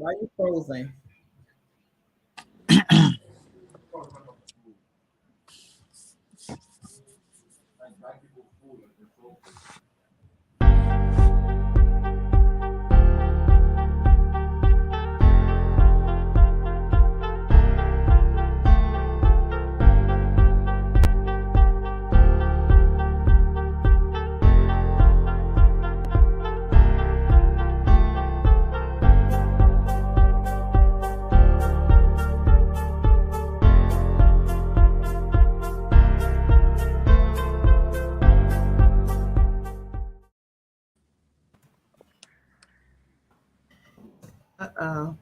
Why are you frozen? Uh-oh.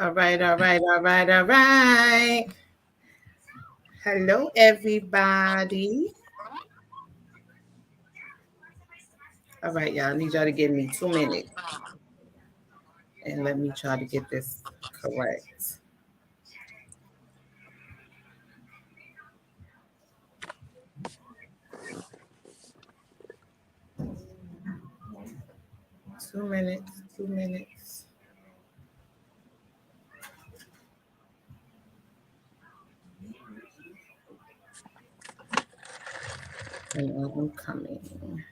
All right, all right, all right, all right. Hello, everybody. All right, y'all. I need y'all to give me 2 minutes and let me try to get this correct. 2 minutes, 2 minutes. And I'm coming.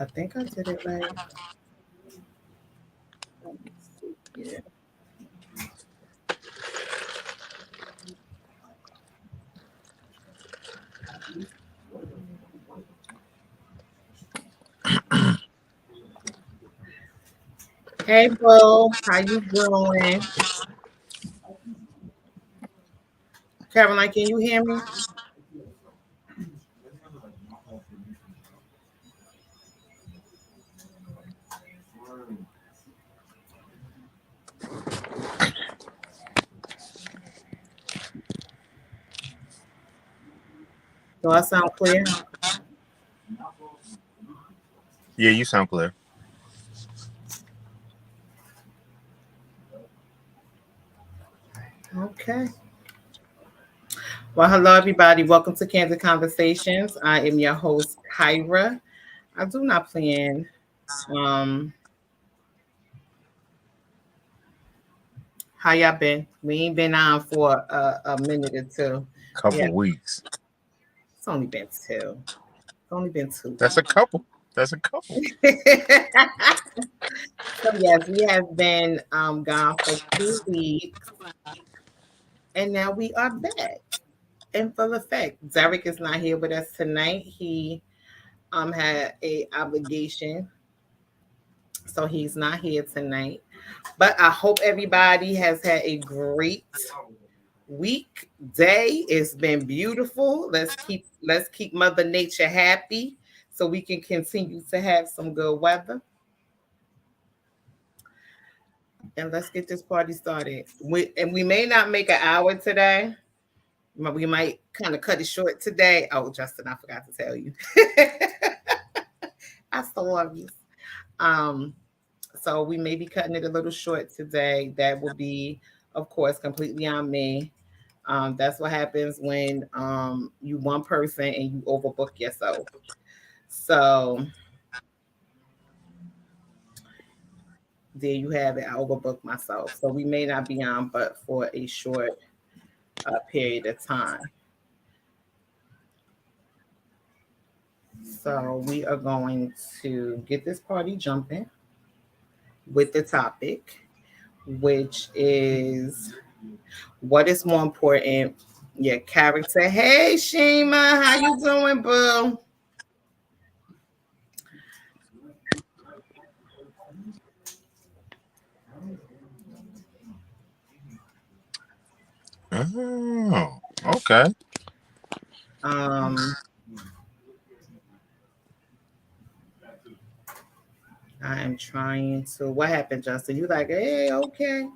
I think I did it right. Yeah. Hey, bro. How you doing? Caroline, can you hear me? Do I sound clear? Yeah, you sound clear. Okay. Well, hello, everybody. Welcome to Candid Conversations. I am your host, Kyra. I do not plan. Um, how y'all been? We ain't been on for a minute or two. Yeah, Couple weeks. it's only been two. It's only been two That's a couple. That's a couple. So yes, we have been gone for 2 weeks, and now we are back in full effect. Derek is not here with us tonight. He had a obligation, so he's not here tonight. But I hope everybody has had a great week, day. It's been beautiful. Let's keep Mother Nature happy so we can continue to have some good weather. And let's get this party started. We may not make an hour today. We might kind of cut it short today. Oh, Justin, I forgot to tell you. I so love you. Um, so we may be cutting it a little short today. That will be, of course, completely on me. That's what happens when you one person and you overbook yourself. So there you have it. I overbooked myself. So we may not be on, but for a short period of time. So we are going to get this party jumping. with the topic, which is what is more important, your character. Hey Shima, how you doing, boo? Oh, okay. Um, I am trying to. What happened, Justin? You like, hey, okay.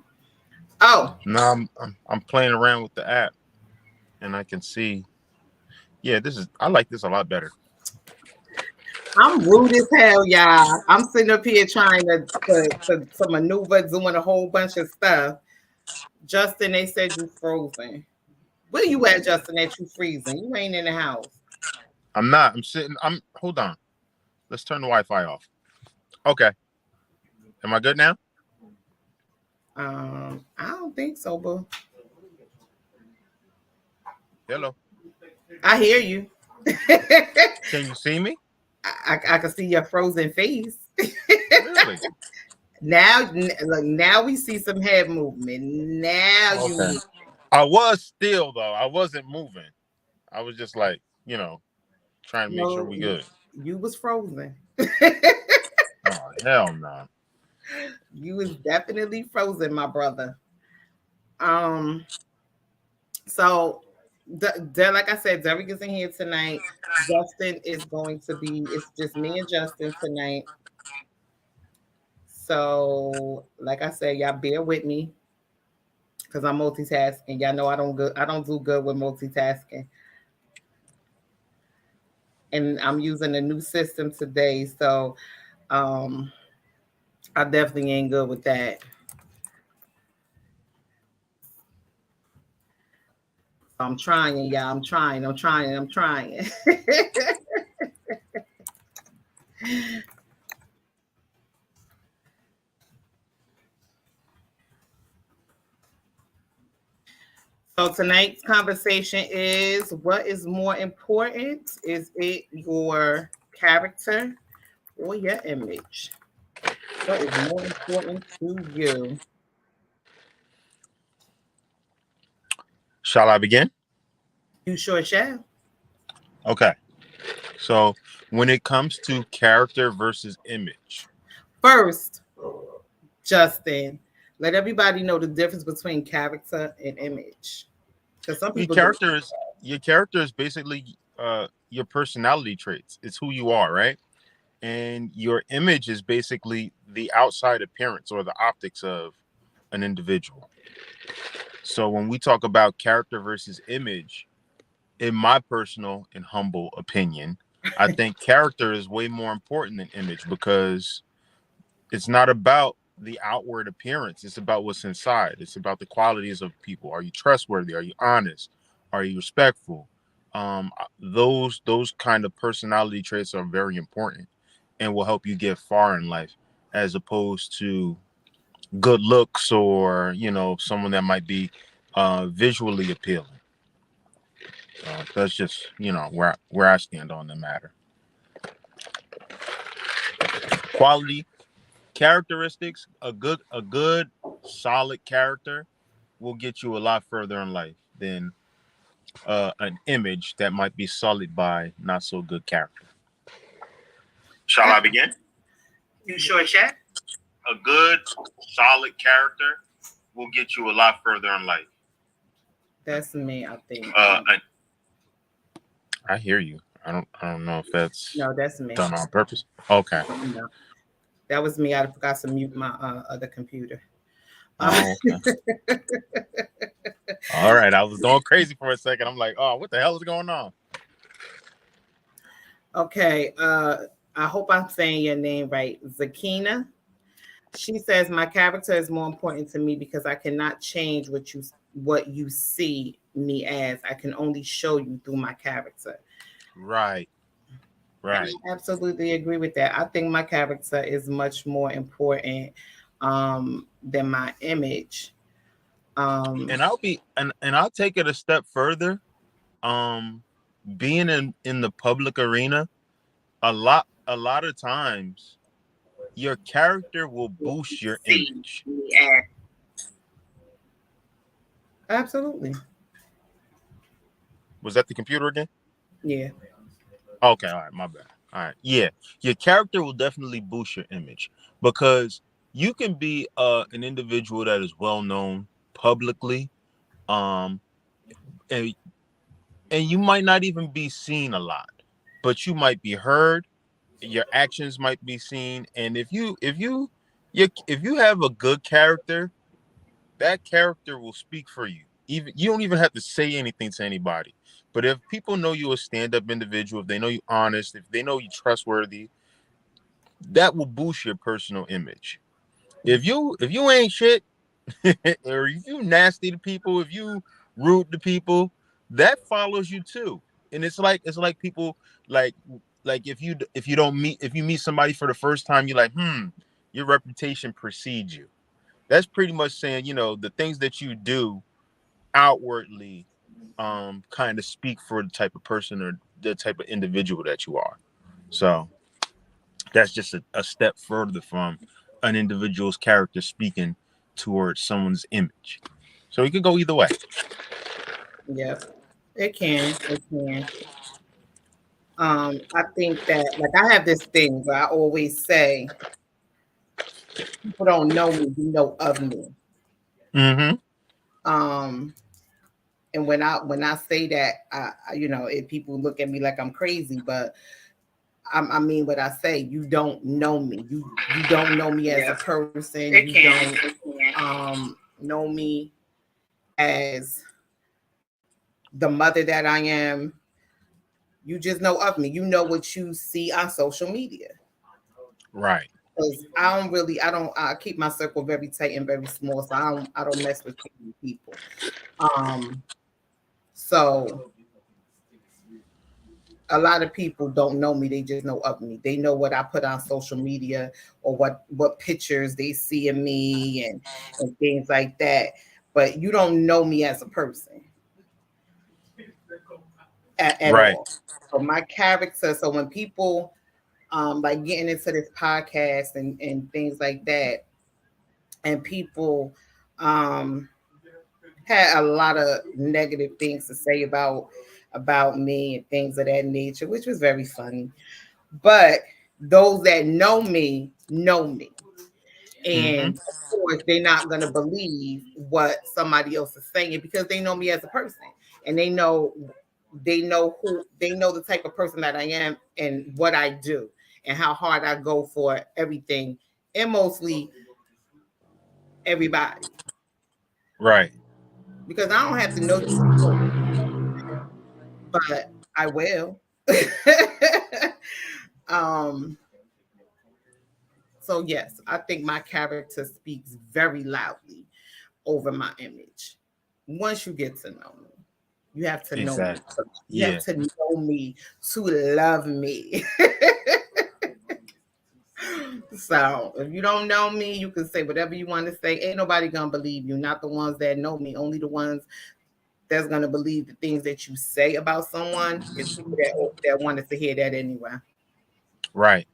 Oh, No, I'm playing around with the app, and I can see. Yeah, this is. I like this a lot better. I'm rude as hell, y'all. I'm sitting up here trying to maneuver, doing a whole bunch of stuff. Justin, they said you frozen. Where you at, Justin? That you freezing? You ain't in the house. I'm not. I'm sitting. I'm. Hold on. Let's turn the Wi-Fi off. Okay. Am I good now? I don't think so, boo. Hello. I hear you. Can you see me? I can see your frozen face. Really? Look, now we see some head movement. Now Okay. you I was still though. I wasn't moving. I was just like, trying to make sure know we good. you was frozen. Oh hell no. You was definitely frozen, my brother. Um, so like I said, Derek isn't here tonight. Justin is going to be. It's just me and Justin tonight. So, like I said, y'all bear with me because I'm multitasking. Y'all know I don't do good with multitasking. And I'm using a new system today, so um I definitely ain't good with that. So I'm trying, y'all. I'm trying. So tonight's conversation is what is more important? Is it your character or your image? What is more important to you? Shall I begin? You sure shall. Okay. So when it comes to character versus image, First, Justin, let everybody know the difference between character and image. Because some your people get character is your character is basically your personality traits. It's who you are, right? And your image is basically the outside appearance or the optics of an individual. So when we talk about character versus image, in my personal and humble opinion, I think character is way more important than image because it's not about the outward appearance. It's about what's inside. It's about the qualities of people. Are you trustworthy? Are you honest? Are you respectful? Those kind of personality traits are very important and will help you get far in life, as opposed to good looks or someone that might be visually appealing. That's just where I stand on the matter. Quality characteristics, a good solid character will get you a lot further in life than an image that might be sullied by not so good character. Shall I begin? you sure shall. A good solid character will get you a lot further in life. That's me, I think. I hear you. I don't know if that's No, that's me. done on purpose. Okay. No, that was me. I forgot to mute my other computer. Oh, okay. All right. I was going crazy for a second. I'm like, oh, what the hell is going on? Okay. I hope I'm saying your name right. Zakina. She says my character is more important to me because I cannot change what you see me as. I can only show you through my character. Right. Right. I absolutely agree with that. I think my character is much more important than my image. And I'll take it a step further. Um, Being in the public arena, a lot of times your character will boost your image. Absolutely. Was that the computer again? Yeah. Okay, all right, my bad. All right, yeah, your character will definitely boost your image because you can be an individual that is well known publicly, um, and you might not even be seen a lot, but you might be heard. Your actions might be seen, and if you have a good character, that character will speak for you. Even you don't even have to say anything to anybody. But if people know you a stand-up individual, if they know you honest, if they know you trustworthy, that will boost your personal image. If you ain't shit, or if you nasty to people, if you rude to people, that follows you too. And it's like people like if you meet somebody for the first time, you're like, your reputation precedes you. That's pretty much saying, the things that you do outwardly kind of speak for the type of person or the type of individual that you are. So that's just a step further from an individual's character speaking towards someone's image. So it could go either way. Yep. It can. It can. I think that like I have this thing where I always say people don't know me, you know of me. Mm-hmm. Um, and when I say that, if people look at me like I'm crazy, but I mean what I say. You don't know me. You don't know me as a person. You don't know me as the mother that I am. You just know of me. You know what you see on social media. Right. Because I keep my circle very tight and very small, so I don't mess with too many people. Um, so a lot of people don't know me, they just know of me. They know what I put on social media or what pictures they see of me and things like that. But you don't know me as a person at Right. all. So my character, so when people like getting into this podcast and things like that, and people um had a lot of negative things to say about me and things of that nature, which was very funny. But those that know me. Mm-hmm. And of course, they're not going to believe what somebody else is saying because they know me as a person and they know the type of person that I am and what I do and how hard I go for everything and mostly everybody Right. because I don't have to know you, but I will. um So yes, I think my character speaks very loudly over my image. Once you get to know me, you have to know me. Exactly. You have Yeah. to know me to love me. So if you don't know me, you can say whatever you want to say. Ain't nobody gonna believe you. Not the ones that know me. Only the ones that's gonna believe the things that you say about someone is people that wanted to hear that anyway. Right.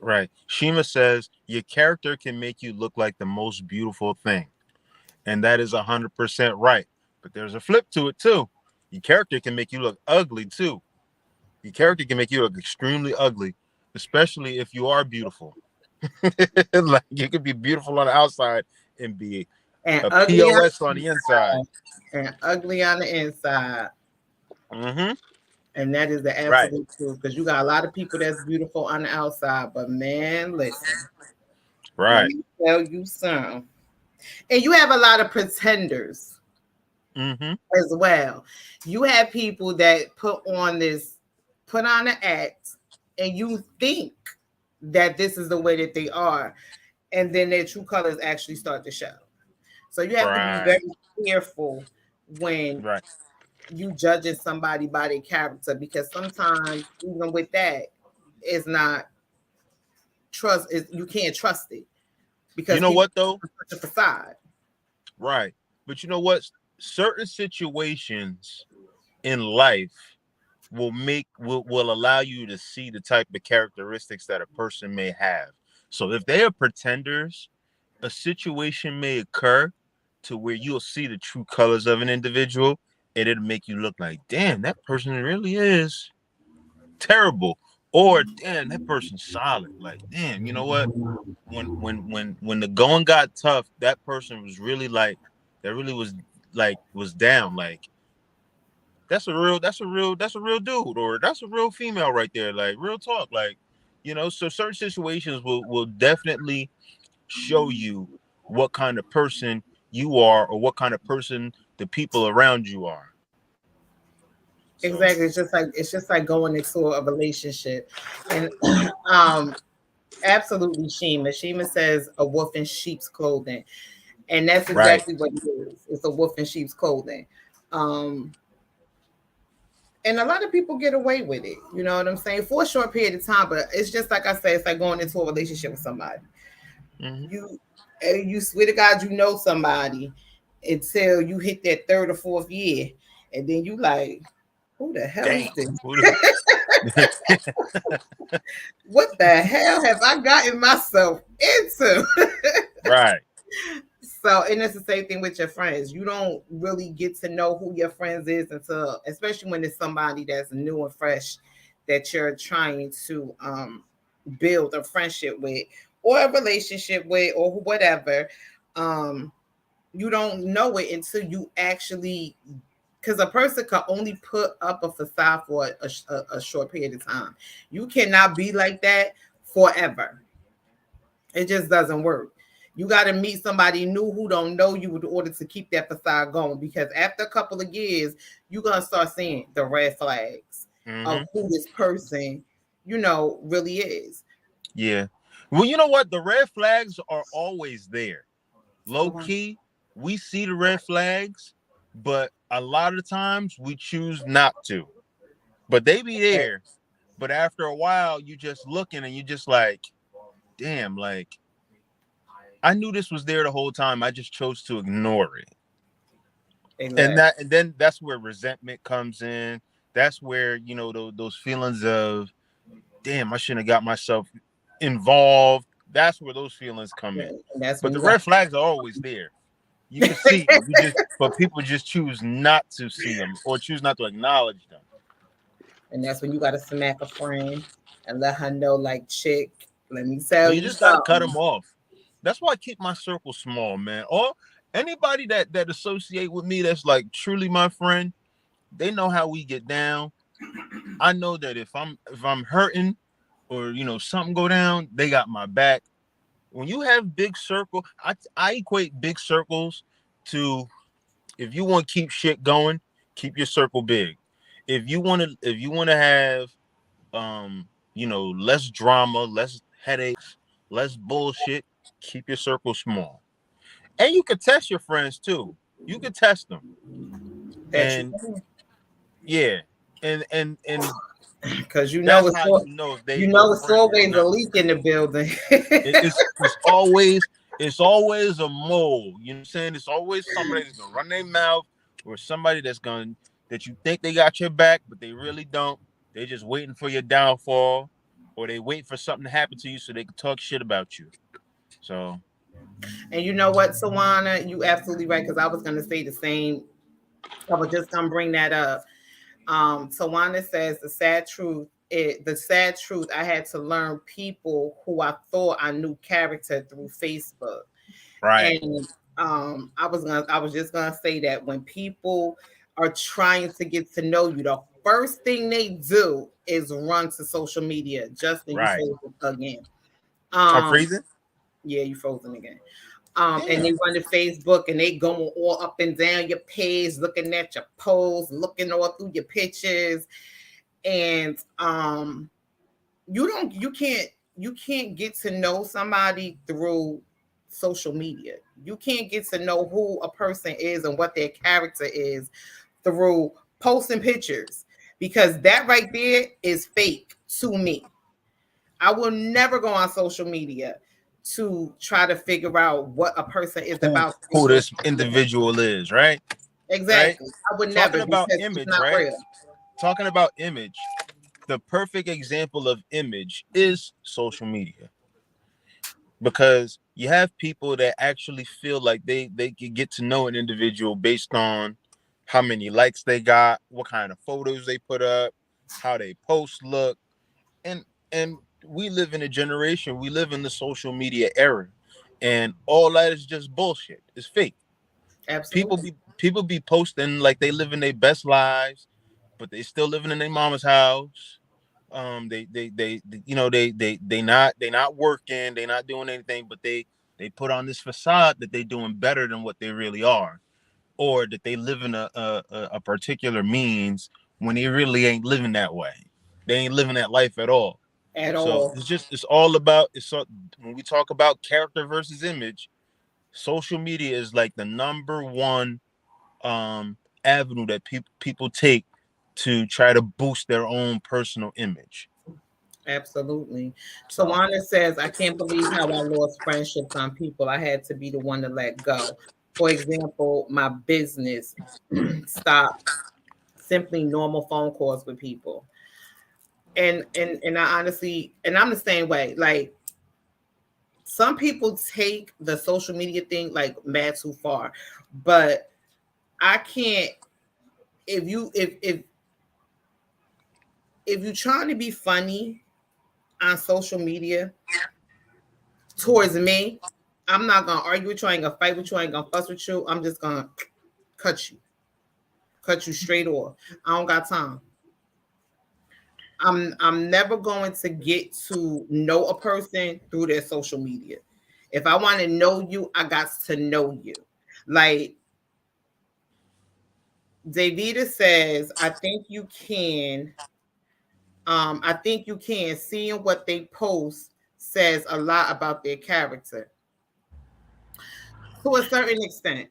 Right. Shima says your character can make you look like the most beautiful thing. And that is 100% right. But there's a flip to it too. Your character can make you look ugly too. Your character can make you look extremely ugly, especially if you are beautiful. Like you could be beautiful on the outside and be And a ugly on POS on the the inside. inside. And ugly on the inside. Mm-hmm. And that is the Right. absolute truth because you got a lot of people that's beautiful on the outside, but man, listen, let Right. me tell you something. And you have a lot of pretenders Mm-hmm. as well. You have people that put on an act, and you think that this is the way that they are, and then their true colors actually start to show. So you have to be Right. very careful when Right. you judging somebody by their character because sometimes even with that, it's not you can't trust it You because know people what though? have such a facade. Right. But you know what? Certain situations in life will allow you to see the type of characteristics that a person may have. So if they are pretenders, a situation may occur to where you'll see the true colors of an individual, and it'll make you look like, damn, that person really is terrible, or damn, that person's solid. Like, damn, you know what? When the going got tough, that person was really like, that really was down. Like, that's a real dude, or that's a real female right there. Like, real talk. Like, so certain situations will definitely show you what kind of person you are, or what kind of person the people around you are. So Exactly. It's just like going into a relationship. And um absolutely Shima. Shima says a wolf in sheep's clothing. And that's right. exactly what it is. It's a wolf in sheep's clothing. Um and a lot of people get away with it, you know what I'm saying, for a short period of time. But it's just like I said, it's like going into a relationship with somebody. Hmm. You swear to God you know somebody until you hit that third or fourth year, and then you like, who the hell is Damn. this? What the hell have I gotten myself into? Right. So, and it's the same thing with your friends. You don't really get to know who your friends is until, especially when it's somebody that's new and fresh that you're trying to build a friendship with or a relationship with or whatever. Um, you don't know it until you actually, because a person can only put up a facade for a short period of time. You cannot be like that forever. It just doesn't work. You got to meet somebody new who don't know you in order to keep that facade going. Because after a couple of years, you're gonna start seeing the red flags of Hmm. who this person, really is. Yeah. Well, you know what? The red flags are always there. Low Mhm. key, we see the red flags, but a lot of times we choose not to. But they be there. But after a while, you just looking and you just like, damn, like, I knew this was there the whole time. I just chose to ignore it. And Exactly. then that's where resentment comes in. That's where, those feelings of, damn, I shouldn't have got myself involved. That's where those feelings come in. And that's But when the you got, red flags are always there. You can see them. But people just choose not to see them, or choose not to acknowledge them. and that's when you got to smack a friend and let her know, like, chick, let me tell Or you you just got to cut them something. off. That's why I keep my circle small, man. Or anybody that associate with me that's like truly my friend, they know how we get down. I know that if I'm hurting, or something go down, they got my back. When you have big circle, I equate big circles to, if you want to keep shit going, keep your circle big. If you want to have less drama, less headaches, less bullshit, keep your circle small. And you can test your friends too. You can test them. That you, And yeah, and because that's how you know if they your it's friend or always a not. leak in the building. It's always a mole. You know what I'm saying? It's always somebody that's gonna run their mouth, or somebody that you think they got your back, but they really don't. They just waiting for your downfall, or they wait for something to happen to you so they can talk shit about you. So And you know what, Sawana, you absolutely right. Because I was going to say the same. I was just going to bring that up. Tawana says the sad truth, I had to learn people who I thought I knew character through Facebook. right, And I was just gonna say that when people are trying to get to know you, the first thing they do is run to social media. Justin, you right. frozen again. I'm Um, freezing. yeah, you frozen again. And they Damn. run to Facebook and they going all up and down your page, looking at your posts, looking all through your pictures, and you can't get to know somebody through social media. You can't get to know who a person is and what their character is through posting pictures, because that right there is fake to me. I will never go on social media to try to figure out what a person is Who about through who this social media. individual is, right? Right. Exactly. I would Talking never, about because it's image, not right? real. Talking about image. The perfect example of image is social media. because you have people that actually feel like they can get to know an individual based on how many likes they got, what kind of photos they put up, how they post look, and we live in a generation, we live in the social media era, and all that is just bullshit. It's fake. Absolutely. People be posting like they living their best lives, but they still living in their mama's house. You know, they not working, they not doing anything, but they put on this facade that they doing better than what they really are, or that they live in a particular means when they really ain't living that way. They ain't living that life at all. At So all. it's all about when we talk about character versus image, social media is like the number one avenue that people take to try to boost their own personal image. Absolutely. So Tawana says, I can't believe how I lost friendships on people. I had to be the one to let go. For example, my business stopped simply normal phone calls with people. And I honestly, and I'm the same way. Like, some people take the social media thing like mad too far, but I can't. If you trying to be funny on social media towards me, I'm not gonna argue with you. I ain't gonna fight with you. I ain't gonna fuss with you. I'm just gonna cut you, cut you straight off. I don't got time. I'm never going to get to know a person through their social media. If I want to know you, I got to know you. Like Davida says, I think you can. I think you can. Seeing what they post says a lot about their character to a certain extent.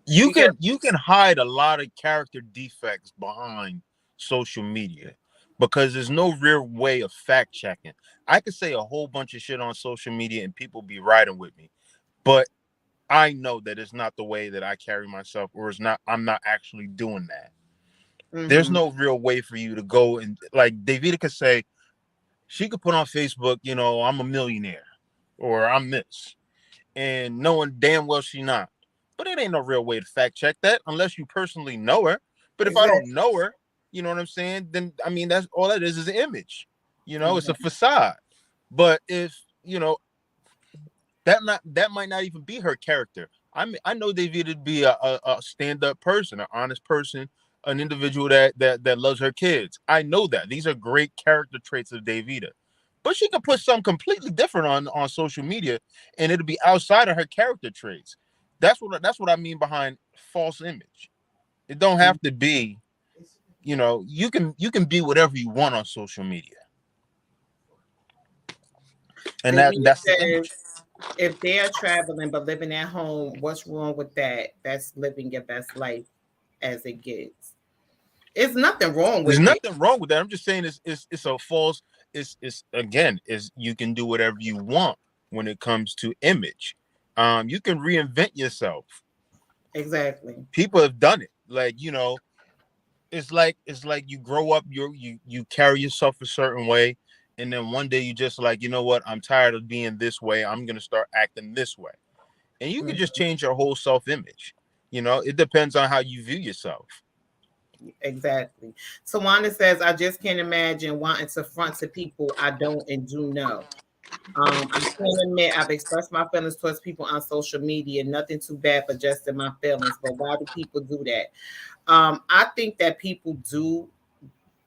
Because you can hide a lot of character defects behind social media because there's no real way of fact checking. I could say a whole bunch of shit on social media and people be riding with me, but I know that it's not the way that I carry myself, or it's not. I'm not actually doing that. There's mm-hmm, no real way for you to go and like Davida could say, she could put on Facebook, you know, I'm a millionaire or I'm this, and knowing damn well she not. But it ain't no real way to fact check that unless you personally know her. But if I exactly. don't know her, you know what I'm saying? Then I mean that's all that is an image. You know, it's a Mm-hmm. facade. But if you know that might not even be her character. I know David to be a stand up person, an honest person, an individual that loves her kids. I know that these are great character traits of Davida, but she could put something completely different on social media, and it'll be outside of her character traits. That's what I mean behind false image. It don't have to be, you know, you can be whatever you want on social media, and David that's the says, image. if they are traveling but living at home, what's wrong with that? That's living your best life as it gets. It's nothing wrong There's with it. nothing wrong with that. I'm just saying it's a false. It's again is you can do whatever you want when it comes to image. You can reinvent yourself. Exactly. People have done it. Like you know, it's like you grow up. You carry yourself a certain way, and then one day you just like you know what? I'm tired of being this way. I'm gonna start acting this way, and you can just Mhm. change your whole self image. You know, it depends on how you view yourself. Exactly. Tawana says, I just can't imagine wanting to front to people I don't and do know. I can't admit I've expressed my feelings towards people on social media. Nothing too bad for just in my feelings, but why do people do that? I think that people do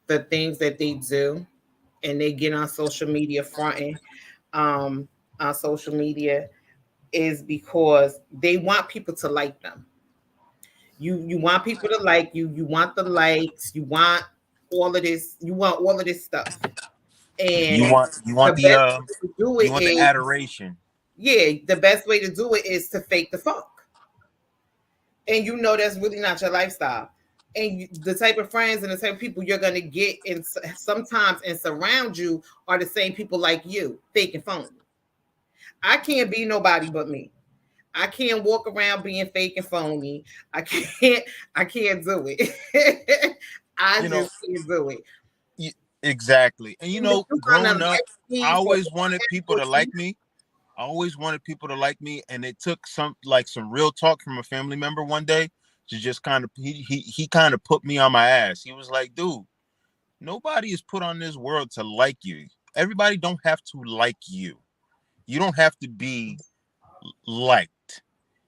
the things that they do, and they get on social media fronting um, on social media is because they want people to like them. You want people to like you. You want the likes. You want all of this. You want all of this stuff. And You the want best way to do you it want the is, adoration. yeah, the best way to do it is to fake the funk. And you know that's really not your lifestyle. And the type of friends and the type of people you're going to get in sometimes and surround you are the same people like you, fake and phony. I can't be nobody but me. I can't walk around being fake and phony. I can't. I can't do it. I You know, just can't do it. exactly. And you And if know, you're gonna growing up, like I me for always wanted people what to you, like me, I always wanted people to like me, and it took some real talk from a family member one day to just kind of he kind of put me on my ass. He was like, "Dude, nobody is put on this world to like you. Everybody don't have to like you. You don't have to be liked.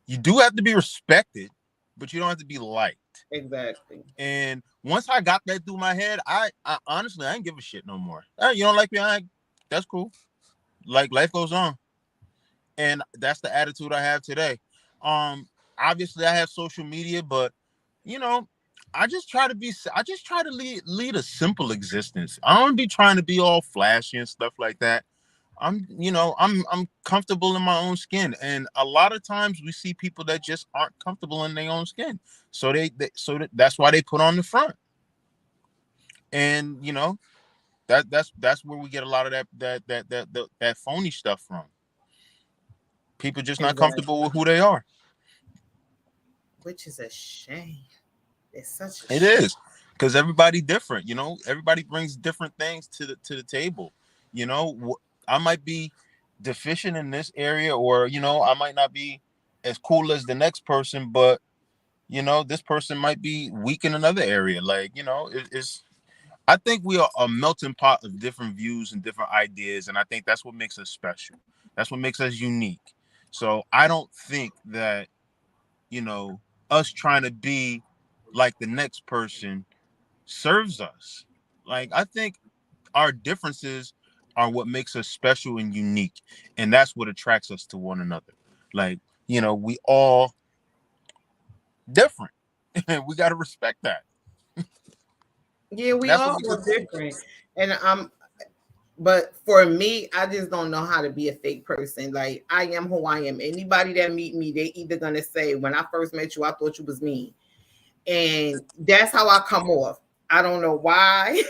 You do have to be respected, but you don't have to be liked." Exactly. And once I got that through my head, I honestly I ain't give a shit no more. You don't like me? That's cool. Like life goes on, and that's the attitude I have today. Obviously I have social media, but you know, I just try to lead a simple existence. I don't be trying to be all flashy and stuff like that. I'm comfortable in my own skin, and a lot of times we see people that just aren't comfortable in their own skin, so that's why they put on the front. And that's where we get a lot of that phony stuff from. People just not Exactly. comfortable with who they are. Which is a shame. It's such a It shame. is, because everybody different. Everybody brings different things to the table. I might be deficient in this area, or I might not be as cool as the next person, but this person might be weak in another area. Like, it's I think we are a melting pot of different views and different ideas, and I think that's what makes us special. That's what makes us unique. So I don't think that us trying to be like the next person serves us. Like, I think our differences are what makes us special and unique, and that's what attracts us to one another. Like, we all different, and we got to respect that. Yeah, we That's what all makes are us unique. different. And but for me, I just don't know how to be a fake person. Like, I am who I am. Anybody that meet me, they either gonna say, when I first met you, I thought you was me. And that's how I come off. I don't know why,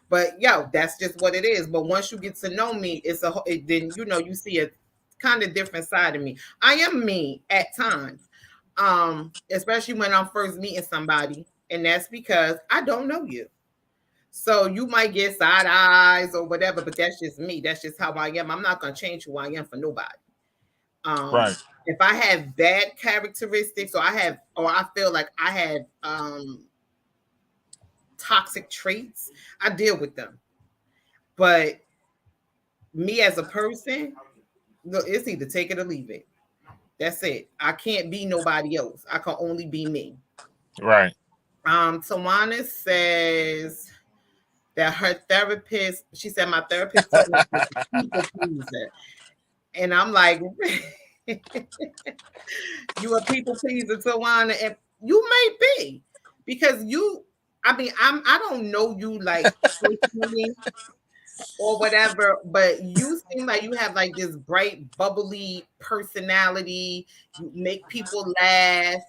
but that's just what it is. But once you get to know me, then you see a kind of different side of me. I am me at times, especially when I'm first meeting somebody, and that's because I don't know you. So you might get side eyes or whatever, but that's just me. That's just how I am. I'm not gonna change who I am for nobody. Right. If I have bad characteristics, or I feel like I have toxic traits, I deal with them. But me as a person, look, it's either take it or leave it. That's it. I can't be nobody else. I can only be me. Right. Tawana says that her therapist, she said, my therapist told me I was a people pleaser. And I'm like, you a people pleaser, Tawana, and you may be, because I don't know you like personally or whatever, but you seem like you have like this bright, bubbly personality. You make people laugh,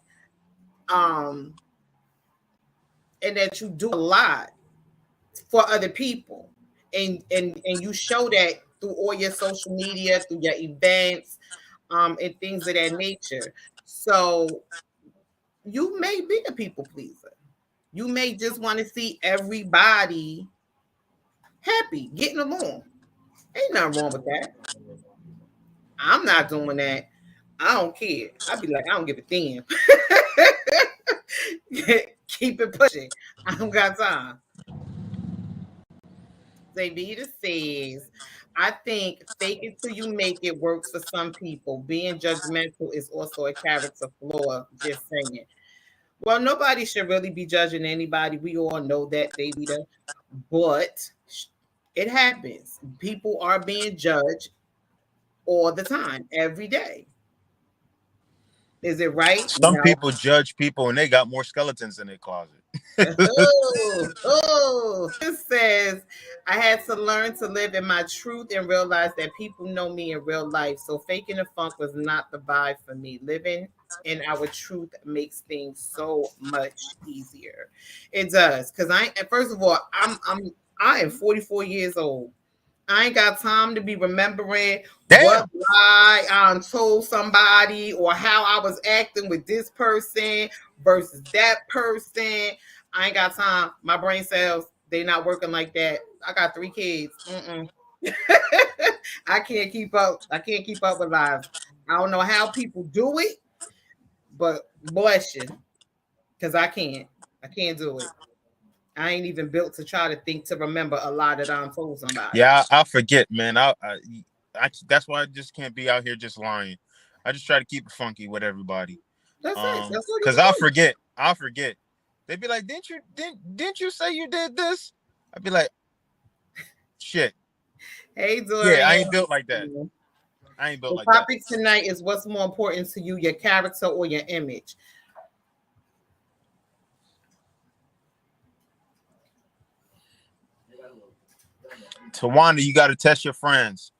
um, and that you do a lot for other people, and you show that through all your social media, through your events, and things of that nature. So you may be a people pleaser. You may just want to see everybody happy, getting along. Ain't nothing wrong with that. I'm not doing that. I don't care. I'd be like, I don't give a damn. Keep it pushing. I don't got time. Zavita says, I think fake it till you make it works for some people. Being judgmental is also a character flaw. Just saying. Well, nobody should really be judging anybody. We all know that, Davida. But it happens. People are being judged all the time, every day. Is it right? Some No. people judge people and they got more skeletons in their closet. It says, I had to learn to live in my truth and realize that people know me in real life. So faking the funk was not the vibe for me. Living in our truth makes things so much easier. It does. Cause first of all, I am 44 years old. I ain't got time to be remembering what Damn. lie I told somebody or how I was acting with this person versus that person. I ain't got time. My brain cells, they not working like that. I got 3 kids. I can't keep up. I can't keep up with lives. I don't know how people do it, but bless you, because I can't. I can't do it. I ain't even built to try to think to remember a lie that I told somebody. Yeah, I forget, man. That's why I just can't be out here just lying. I just try to keep it funky with everybody. That's it. That's all you Cause can I'll do. forget. I'll forget. They'd be like, didn't you say you did this? I'd be like, shit. Hey, Yeah, Dorian. I ain't built like that. I ain't built The like that. topic tonight is what's more important to you, your character or your image? Tawanda, you gotta test your friends.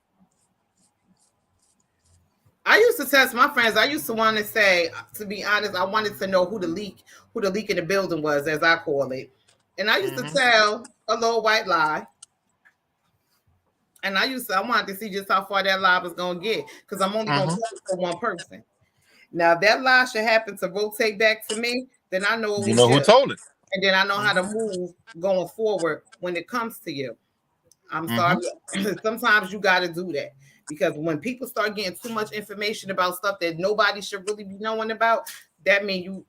I used to test my friends. I used to want to say, to be honest, I wanted to know who the leak in the building was, as I call it. And I used to tell a little white lie. And I wanted to see just how far that lie was gonna get, because I'm only gonna tell it to one person. Now, if that lie should happen to rotate back to me, then I know it You was know who you. told it. And then I know how to move going forward when it comes to you. I'm sorry. Sometimes you got to do that, because when people start getting too much information about stuff that nobody should really be knowing about, that means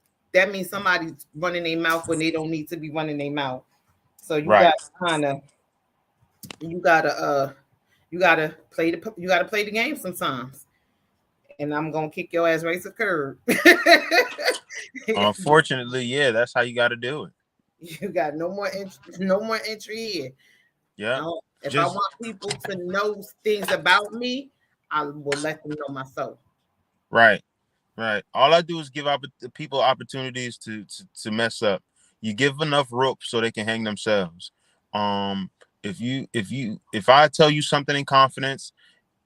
somebody's running their mouth when they don't need to be running their mouth. So Right. you gotta play the game sometimes. And I'm gonna kick your ass right to the curb. Unfortunately, yeah, that's how you gotta do it. You got no more entry here. Yeah. If I Just want people to know things about me, I will let them know myself. right. Right. All I do is give people opportunities to mess up. You give enough rope so they can hang themselves. Um, if I tell you something in confidence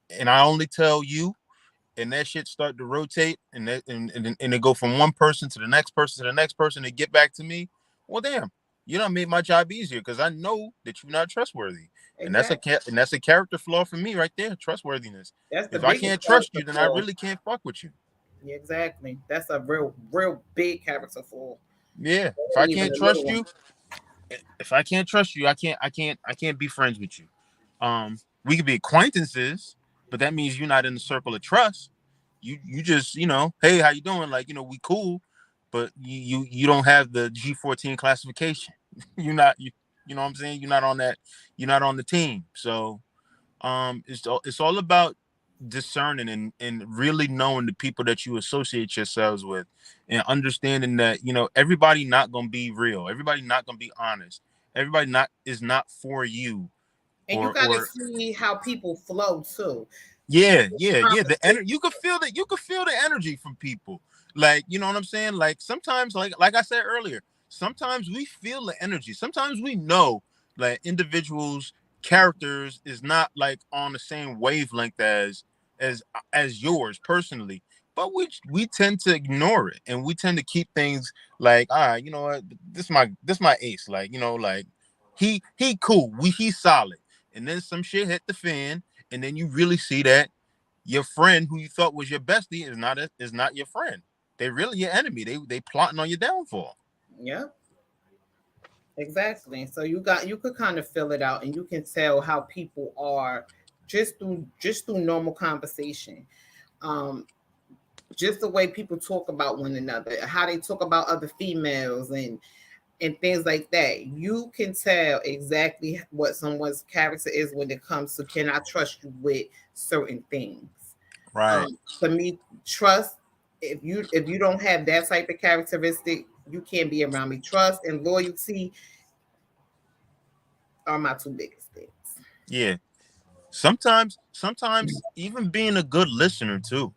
and I only tell you, and that shit start to rotate and it go from one person to the next person to the next person and get back to me, well, damn, you done made my job easier because I know that you're not trustworthy. Exactly. And that's a character flaw for me right there, trustworthiness. That's the If I biggest can't trust character you, then I flaw. really can't fuck with you. Yeah, exactly. That's a real big character flaw. Yeah. That ain't even a little one. If I can't trust you, I can't be friends with you. We could be acquaintances, but that means you're not in the circle of trust. You just, hey, how you doing? Like, we cool, but you don't have the G14 classification. You're not you know what I'm saying? You're not on the team. So it's all about discerning and really knowing the people that you associate yourselves with and understanding that everybody not gonna be real, everybody not gonna be honest, everybody not is not for you And you gotta or see how people flow too. yeah, the energy, you could feel the energy from people, like, you know what I'm saying, like sometimes, like I said earlier, sometimes we feel the energy, sometimes we know like individuals characters is not like on the same wavelength as as yours personally, but we tend to ignore it and we tend to keep things like, all right, you know what, this my ace, like, like he cool, he's solid, and then some shit hit the fan, and then you really see that your friend who you thought was your bestie is not your friend. They really your enemy. They plotting on your downfall. Yeah, exactly. So you could kind of fill it out, and you can tell how people are just through normal conversation. Um, just the way people talk about one another, how they talk about other females and things like that. You can tell exactly what someone's character is when it comes to, can I trust you with certain things. Right. For me, trust, if you don't have that type of characteristic, you can't be around me. Trust and loyalty are my two biggest things. Yeah. Sometimes even being a good listener too.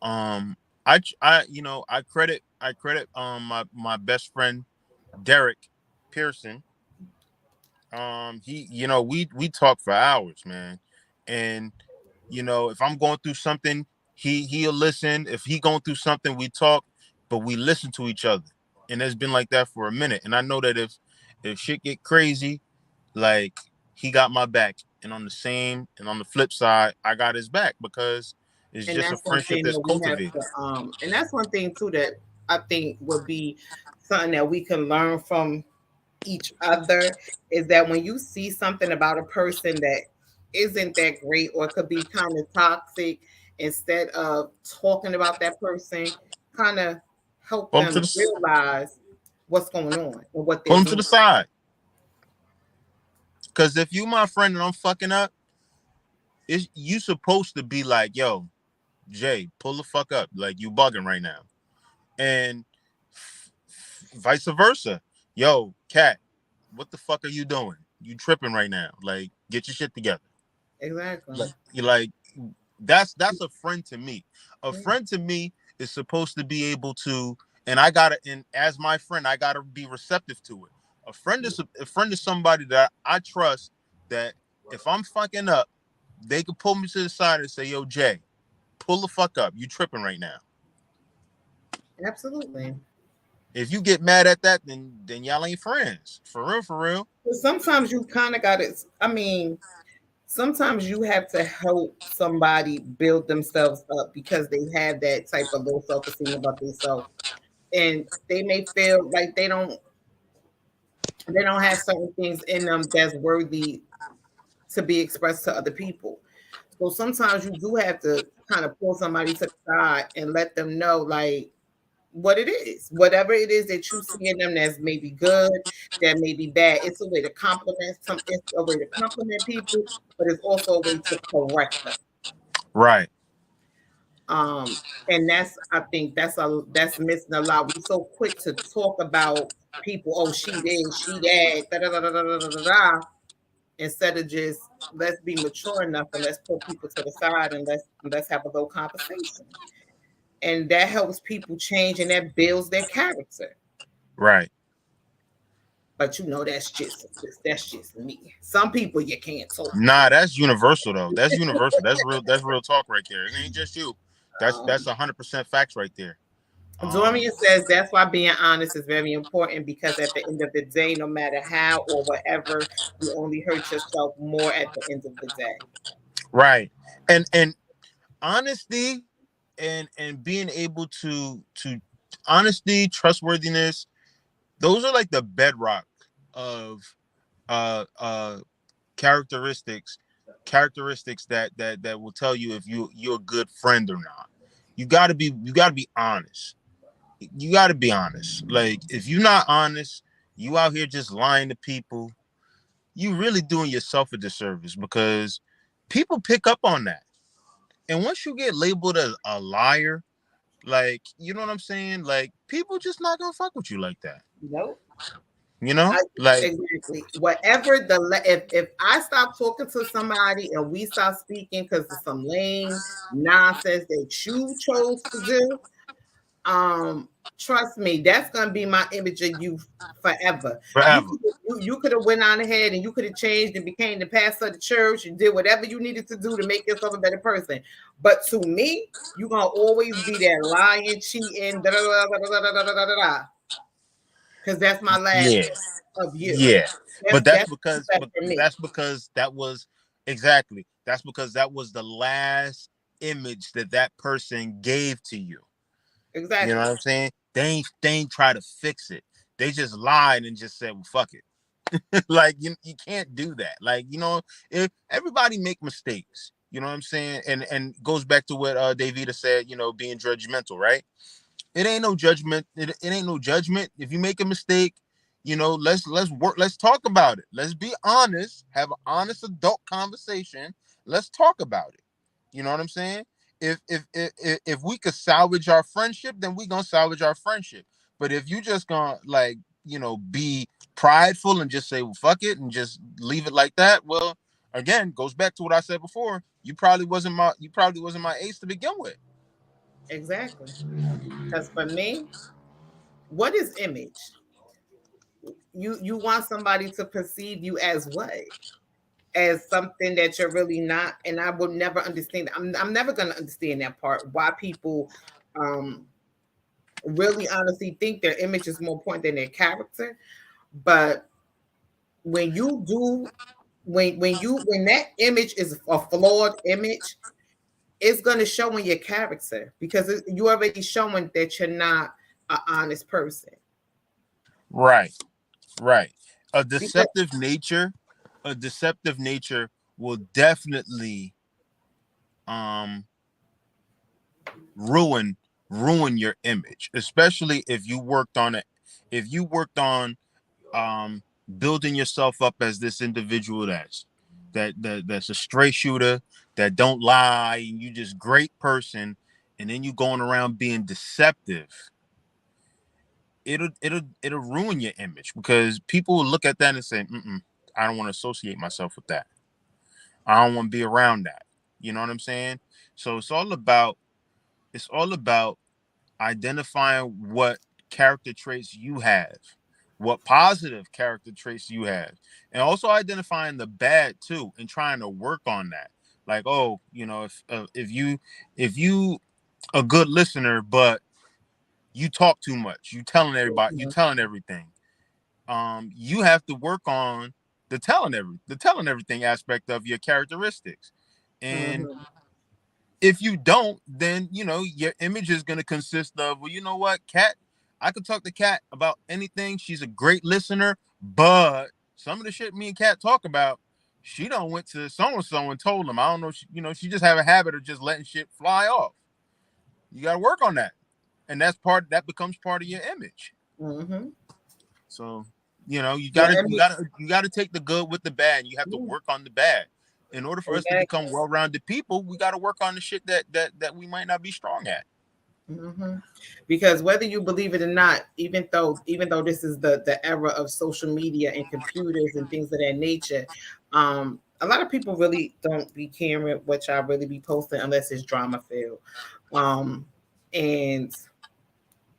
Um, I credit my best friend Derek Pearson. He, we talk for hours, man, and if I'm going through something, he'll listen. If he going through something, we talk, but we listen to each other, and it's been like that for a minute. And I know that if shit get crazy, like, he got my back, and on the flip side, I got his back because it's And just a that's one friendship thing that's that we have cultivated. to and that's one thing too that I think would be something that we can learn from each other, is that when you see something about a person that isn't that great or could be kind of toxic, instead of talking about that person, kind of help Pull them to them the realize what's going on and what pull they're them to doing. the side. Because if you my friend and I'm fucking up, it's you supposed to be like, yo, Jay, pull the fuck up. Like you bugging right now. And vice versa. Yo, Cat, what the fuck are you doing? You tripping right now. Like, get your shit together. Exactly. Like you like that's a friend to me. A Yeah. friend to me is supposed to be able to, and I gotta, and as my friend, I gotta be receptive to it. A friend is somebody that I trust that if I'm fucking up, they could pull me to the side and say, yo, Jay, pull the fuck up. You tripping right now. Absolutely. If you get mad at that, then y'all ain't friends. For real, for real. But sometimes you kind of got to, I mean, sometimes you have to help somebody build themselves up because they have that type of low self esteem about themselves. And they may feel like they don't have certain things in them that's worthy to be expressed to other people. So sometimes you do have to kind of pull somebody to the side and let them know, like, what it is, whatever it is that you see in them that's maybe good, that may be bad. It's a way to compliment some. It's a way to compliment people, but it's also a way to correct them. Right. Um, and I think that's missing a lot. We're so quick to talk about people. Oh, she this, she that, da da da da da da da da. Instead of just let's be mature enough and let's put people to the side and let's have a little conversation. And that helps people change and that builds their character. Right. But that's just me. Some people you can't talk to. Nah, that's universal though. That's universal. That's real. That's real talk right there. It ain't just you. That's Um, 100% facts right there. Um, Dorian says that's why being honest is very important because at the end of the day, no matter how or whatever, you only hurt yourself more at the end of the day. right. And honesty and being able to honesty, trustworthiness, those are like the bedrock of uh characteristics characteristics that will tell you if you're a good friend or not. You got to be honest. You got to be honest. Like if you're not honest, you out here just lying to people, you really doing yourself a disservice because people pick up on that. And once you get labeled as a liar, like, you know what I'm saying? Like people just not gonna fuck with you like that. Nope. You know? I, Like exactly. Whatever if I stop talking to somebody and we stop speaking because of some lame nonsense that you chose to do, trust me, that's gonna be my image of you forever. You forever. could you could have went on ahead and you could have changed and became the pastor of the church and did whatever you needed to do to make yourself a better person. But to me, you're gonna always be that lying, cheating, da da da da da da da da da da. Because that's my last Yeah. of you. Yeah. That's But that's that's because respect but for me. that's because that was exactly. That's because that was the last image that person gave to you. You know what Exactly. I'm saying? They ain't try to fix it. They just lied and just said, "Well, fuck it." Like you can't do that. Like if everybody make mistakes, you know what I'm saying, and goes back to what Davida said. Being judgmental, right? It ain't no judgment. It ain't no judgment. If you make a mistake, let's work. Let's talk about it. Let's be honest. Have an honest adult conversation. Let's talk about it. You know what I'm saying? If we could salvage our friendship, then we gonna salvage our friendship. But if you just gonna like be prideful and just say, well, fuck it, and just leave it like that, well, again, goes back to what I said before. You probably wasn't my ace to begin with. Exactly. Because for me, what is image? You want somebody to perceive you as what? As something that you're really not. And I will never understand. I'm never gonna understand that part. Why people um really honestly think their image is more important than their character. But when you do when that image is a flawed image, it's going to show in your character because you already showing that you're not an honest person. Right. Right. A Because deceptive nature, a deceptive nature will definitely um ruin your image, especially if you worked on it. If you worked on um building yourself up as this individual that's a straight shooter, that don't lie, and you just great person, and then you going around being deceptive, it'll ruin your image, because people will look at that and say, I don't want to associate myself with that. I don't want to be around that. You know what I'm saying? So it's all about identifying what character traits you have, what positive character traits you have, and also identifying the bad too, and trying to work on that. Like, oh, if you a good listener, but you talk too much, you telling everything. You have to work on the telling everything aspect of your characteristics, and Mm-hmm. if you don't, then your image is going to consist of, well, you know what, Kat, I could talk to Kat about anything. She's a great listener, but some of the shit me and Kat talk about, she don't went to so and so and told them. I don't know. She just have a habit of just letting shit fly off. You got to work on that, and that becomes part of your image. Mm-hmm. So, you Yeah, gotta I you mean, gotta you gotta take the good with the bad. You have to yeah, work on the bad. In order for us to exactly. become well-rounded people, we got to work on the shit that we might not be strong at. Hmm. Because whether you believe it or not, even though this is the era of social media and computers and things of that nature, a lot of people really don't be caring what y'all really be posting unless it's drama filled, and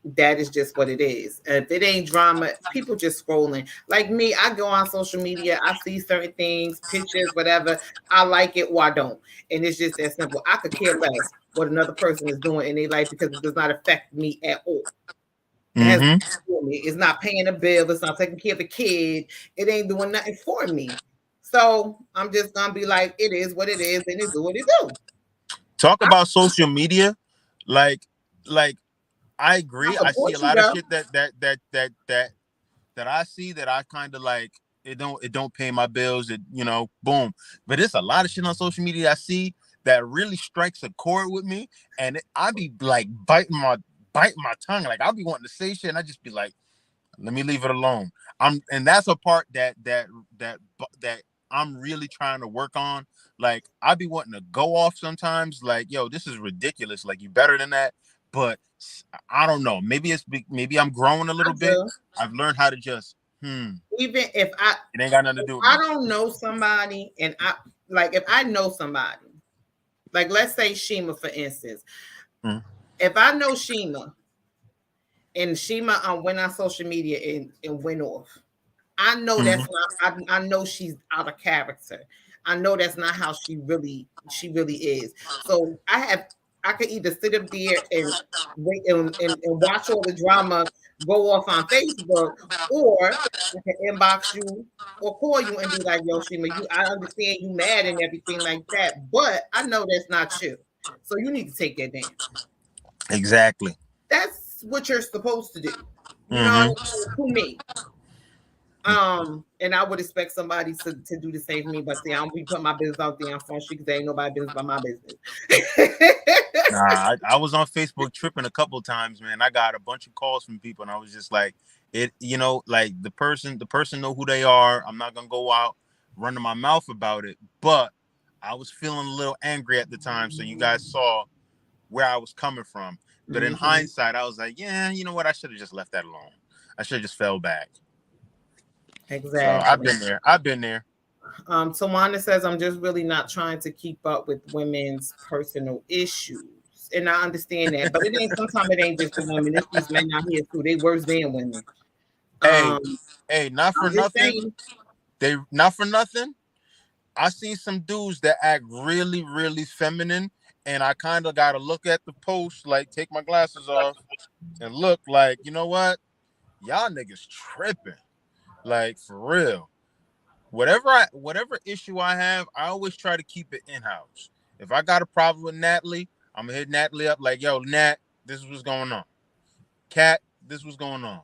that is just what it is. If it ain't drama, people just scrolling. Like me, I go on social media, I see certain things, pictures, whatever. I like it or I don't. And it's just that simple. I could care less what another person is doing in their life because it does not affect me at all. It has Mm-hmm. nothing to do with me. It's not paying a bill, it's not taking care of the kid, it ain't doing nothing for me. So I'm just gonna be like, it is what it is, and it do what it do. Talk I, about social media, like like I I agree. I see support a you lot of though. shit that I see that I kind of like. It don't pay my bills. Boom. But it's a lot of shit on social media I see that really strikes a chord with me, and I be like biting my tongue. Like I'll be wanting to say shit, and I just be like, let me leave it alone. And that's a part that I'm really trying to work on. Like I be wanting to go off sometimes. Like, yo, this is ridiculous. Like you better than that. But I don't know. Maybe I'm growing a I little bit. do. I've learned how to just Even if I It ain't got nothing to do with I me. don't know somebody, and I like if I know somebody, like let's say Shima, for instance. Mm, If I know Shima and Shima went on social media and went off, I know mm, that's not. I know she's out of character. I know that's not how she really is. So I could either sit up there and wait and watch all the drama go off on Facebook, or I can inbox you or call you and be like, "Yo, Shima, I understand you mad and everything like that, but I know that's not you. So you need to take that down." exactly. That's what you're supposed to do. You know what Hmm. I mean? To me. And I would expect somebody to do the same for me, but see, I don't be putting my business out there on front street because ain't nobody business but my business. Nah, I was on Facebook tripping a couple of times, man. I got a bunch of calls from people, and I was just like, like the person know who they are. I'm not gonna go out running my mouth about it, but I was feeling a little angry at the time. So you guys saw where I was coming from. But in Hmm. hindsight, I was like, yeah, you know what? I should have just left that alone. I should have just fell back. So I've Exactly. been there. I've been there. Tawana says, I'm just really not trying to keep up with women's personal issues. And I understand that, but it ain't sometimes it ain't just the women, it's these men out here too. They worse than women. Hey, Um, hey, not for I'm just nothing. saying. They not for nothing. I seen some dudes that act really, really feminine, and I kind of got to look at the post, like take my glasses off and look like, you know what? Y'all niggas tripping. Like for real. Whatever issue I have, I always try to keep it in house. If I got a problem with Natalie, I'm gonna hit Natalie up like, yo, Nat, this is what's going on. Cat, this was going on.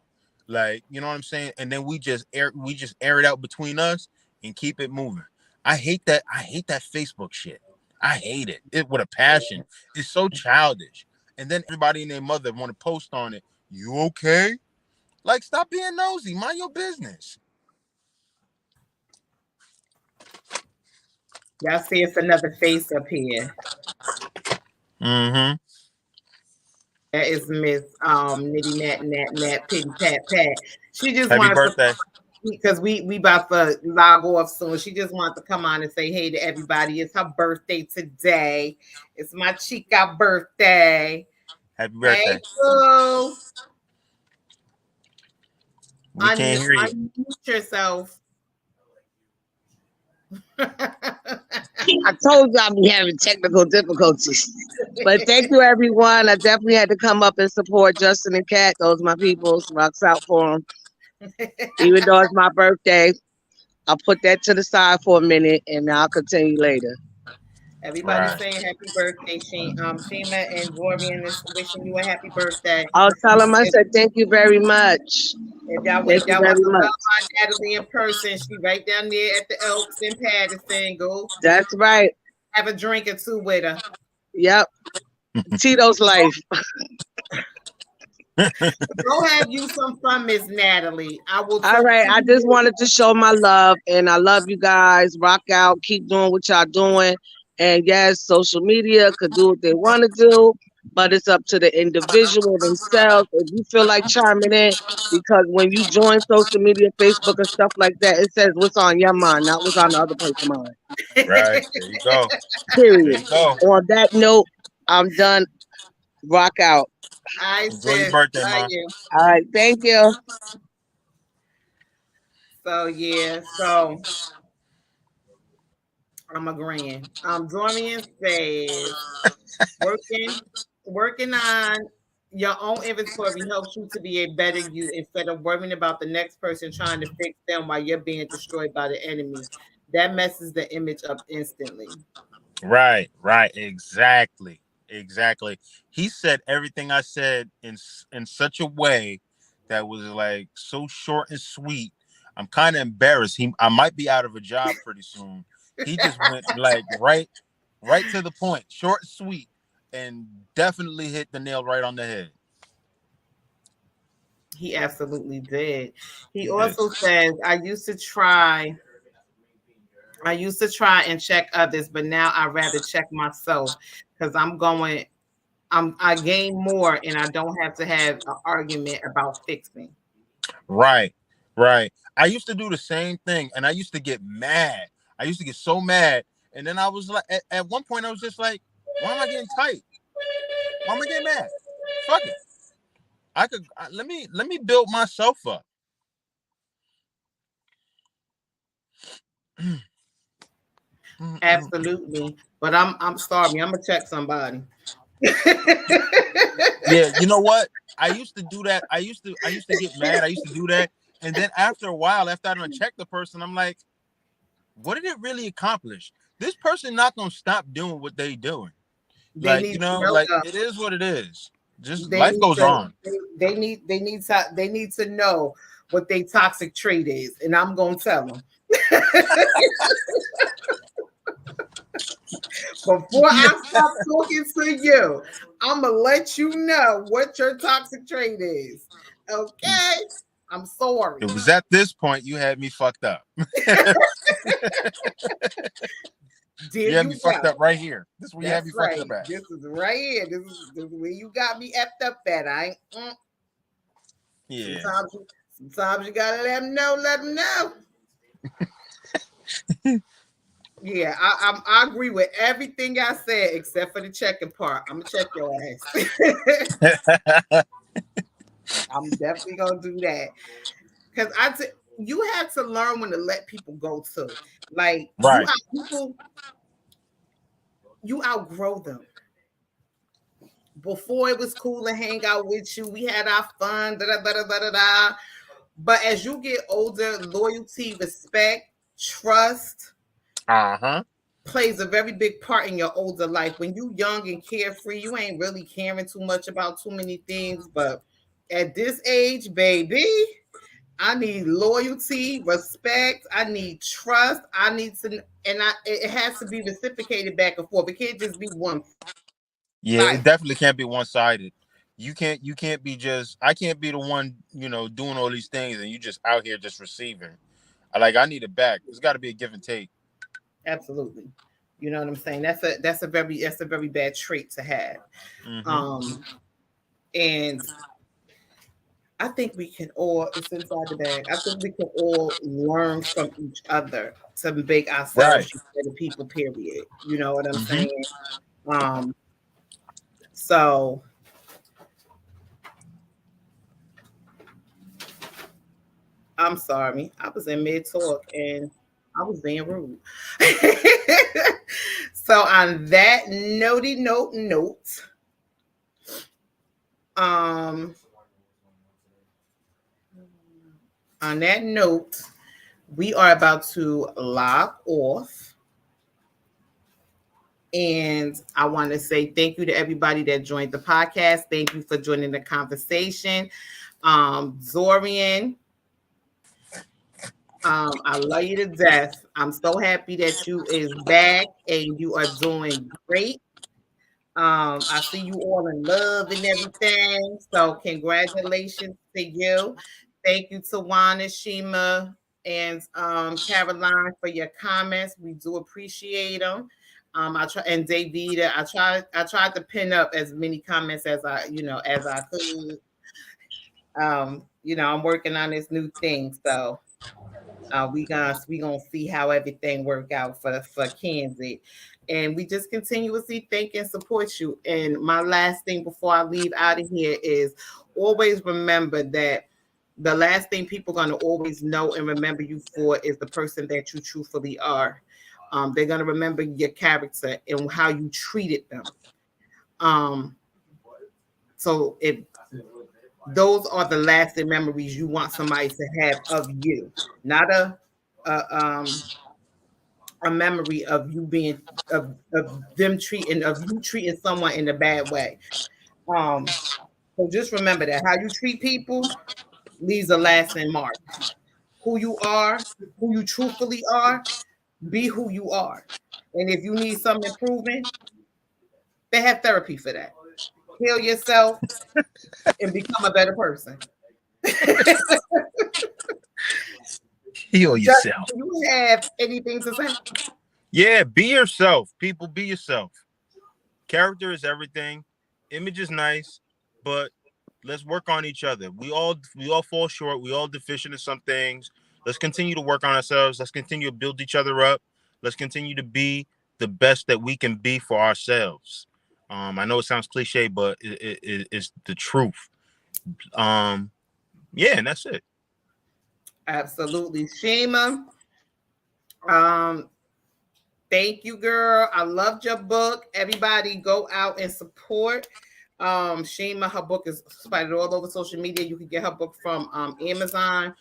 Like, you know what I'm saying? And then we just air it out between us and keep it moving. I hate that. I hate that Facebook shit. I hate it with a passion. It's so childish. And then everybody and their mother want to post on it. You okay? Like, stop being nosy. Mind your business. Y'all see it's another face up here. Mm-hmm. That is Miss Nitty Nat Nat Nat Pitty Pat Pat. She just Happy wanted birthday. to, because we about to log off soon. She just wanted to come on and say hey to everybody. It's her birthday today. It's my chica birthday. Happy birthday. Hey, boo. We can't hear you. Unmute yourself. I told you I'd be having technical difficulties. But thank you, everyone. I definitely had to come up and support Justin and Kat. Those are my peoples. Rocks out for them. Even though it's my birthday, I'll put that to the side for a minute and I'll continue later. Everybody Right. saying happy birthday, Shima and Dorian is wishing you a happy birthday. I'll tell them I said thank you very much. If y'all Thank you want very to much. find Natalie in person, she right down there at the Elks in Patterson. Go That's right. have a drink or two with her. Yep. Tito's life. Go have you some fun, Miss Natalie. I will. All right. I just wanted to show my love and I love you guys. Rock out. Keep doing what y'all doing. And yes, social media could do what they want to do, but it's up to the individual themselves. If you feel like chiming in, because when you join social media, Facebook and stuff like that, it says what's on your mind, not what's on the other person's mind. Right. There you go. Period. There you go. On that note, I'm done. Rock out. Enjoy your birthday, Mom. All right. Thank you. So yeah, so I'm agreeing. Dorian says working on your own inventory helps you to be a better you instead of worrying about the next person trying to fix them while you're being destroyed by the enemy. That messes the image up instantly. Right. Exactly. He said everything I said in such a way that was like so short and sweet. I'm kind of embarrassed. I might be out of a job pretty soon. He just went like right to the point, short, sweet, and definitely hit the nail right on the head. He absolutely did. He also says, I used to try and check others, but now I rather check myself because I gain more and I don't have to have an argument about fixing. Right. I used to do the same thing and I used to get mad. I used to get so mad. And then I was like, at one point I was just like, why am I getting tight? Why am I getting mad? Fuck it. Let me build myself up. Absolutely. But I'm sorry, I'm gonna check somebody. Yeah, you know what? I used to do that. I used to get mad. I used to do that. And then after a while, after I done check the person, I'm like, what did it really accomplish? This person not gonna stop doing what they doing. Like, you know, like it is what it is. Just life goes on. They need to know what their toxic trait is, and I'm gonna tell them. Before I stop talking to you, I'm gonna let you know what your toxic trait is. Okay? I'm sorry. It was at this point you had me fucked up. You had me fucked up right here. This is where you had me fucked up at. This is right here. This is where you got me effed up at. Yeah. Sometimes you gotta let them know. Yeah, I agree with everything I said except for the checking part. I'm gonna check your ass. I'm definitely gonna do that because you have to learn when to let people go too. Like right. You outgrow them. Before it was cool to hang out with you, we had our fun. But as you get older, loyalty, respect, trust. Plays a very big part in your older life. When you young and carefree, you ain't really caring too much about too many things. But at this age, baby, I need loyalty, respect. I need trust. I need to, and it has to be reciprocated back and forth. It can't just be one Yeah, it side. definitely can't be one sided. You can't be just I can't be the one, doing all these things and you just out here just receiving. I need it back. There's got to be a give and take. Absolutely. You know what I'm saying? That's a very bad trait to have. Hmm. Um, and I think we can all, it's inside the bag. I think we can all learn from each other to make Right. ourselves better people, period. You know what I'm Hmm. saying? Um, so I'm sorry. I was in mid talk and I was being rude. So on that note, um, on that note, we are about to log off. And I want to say thank you to everybody that joined the podcast. Thank you for joining the conversation. Zorian, I love you to death. I'm so happy that you is back and you are doing great. I see you all in love and everything. So congratulations to you. Thank you to Juana, Shima, and Caroline for your comments. We do appreciate them. I try and Davida. I tried to pin up as many comments as I could. I'm working on this new thing, so we gonna see how everything work out for Kansas, and we just continuously thank and support you. And my last thing before I leave out of here is always remember that the last thing people are gonna always know and remember you for is the person that you truthfully are. They're gonna remember your character and how you treated them. Um, so if those are the lasting memories you want somebody to have of you, not a a memory of you being of them treating of you treating someone in a bad way. Um, so just remember that how you treat people leaves a lasting mark. Who you are, who you truthfully are, be who you are. And if you need some improvement, they have therapy for that. Heal yourself and become a better person. Heal Just, yourself. do you have anything to say? Yeah, be yourself. People, be yourself. Character is everything. Image is nice, but let's work on each other. We all fall short. We all deficient in some things. Let's continue to work on ourselves. Let's continue to build each other up. Let's continue to be the best that we can be for ourselves. I know it sounds cliche, but it's the truth. Yeah, and that's it. Absolutely. Shima, um, thank you, girl. I loved your book. Everybody go out and support. Shima, her book is spotted all over social media. You can get her book from Amazon.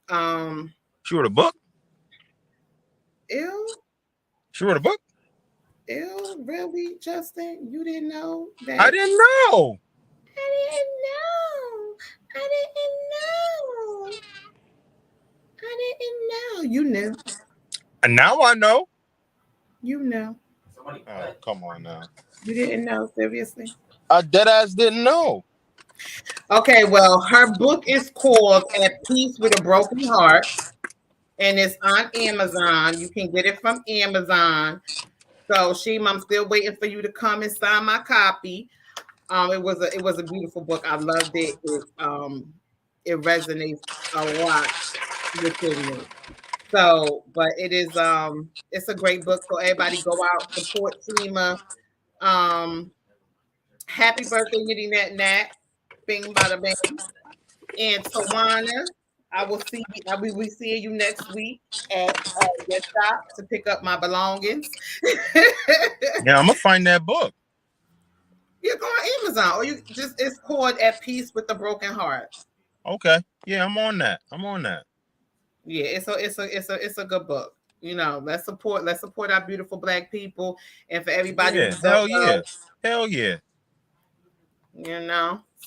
Um, She wrote a book. ew, She wrote a book. really, Justin? You didn't know I that? didn't know. I didn't know. I didn't know. I didn't know. You knew. And now I know. You know. Oh, come on now. You didn't know, seriously. I dead ass didn't know. Okay, well, her book is called At Peace with a Broken Heart, and it's on Amazon. You can get it from Amazon. So, Shima, I'm still waiting for you to come and sign my copy. It was a beautiful book. I loved it. It resonates a lot within me. So, but it's a great book. So everybody go out, support Shima. Um, Happy birthday, Nitty Nat Nat. Bing bada bing. And Tawana, I will be seeing you next week at your shop to pick up my belongings. Yeah, I'm gonna find that book. You go on Amazon, or it's called At Peace with the Broken Heart. Okay. Yeah, I'm on that. I'm on that. Yeah, it's a good book. Let's support our beautiful black people, and for everybody Yeah. who don't Hell yeah. know, Hell yeah.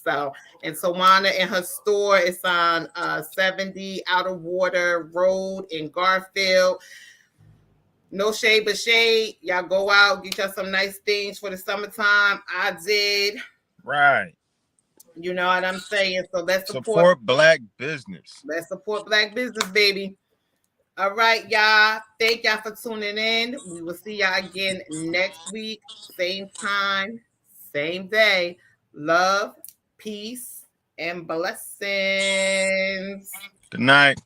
So, and Tawana and her store is on 70 Outer Water Road in Garfield. No shade but shade. Y'all go out, get y'all some nice things for the summertime. I did. Right. You know what I'm saying? So let's Support Black business. Let's support Black business, baby. All right, y'all. Thank y'all for tuning in. We will see y'all again next week. Same time, same day. Love, peace, and blessings. Good night.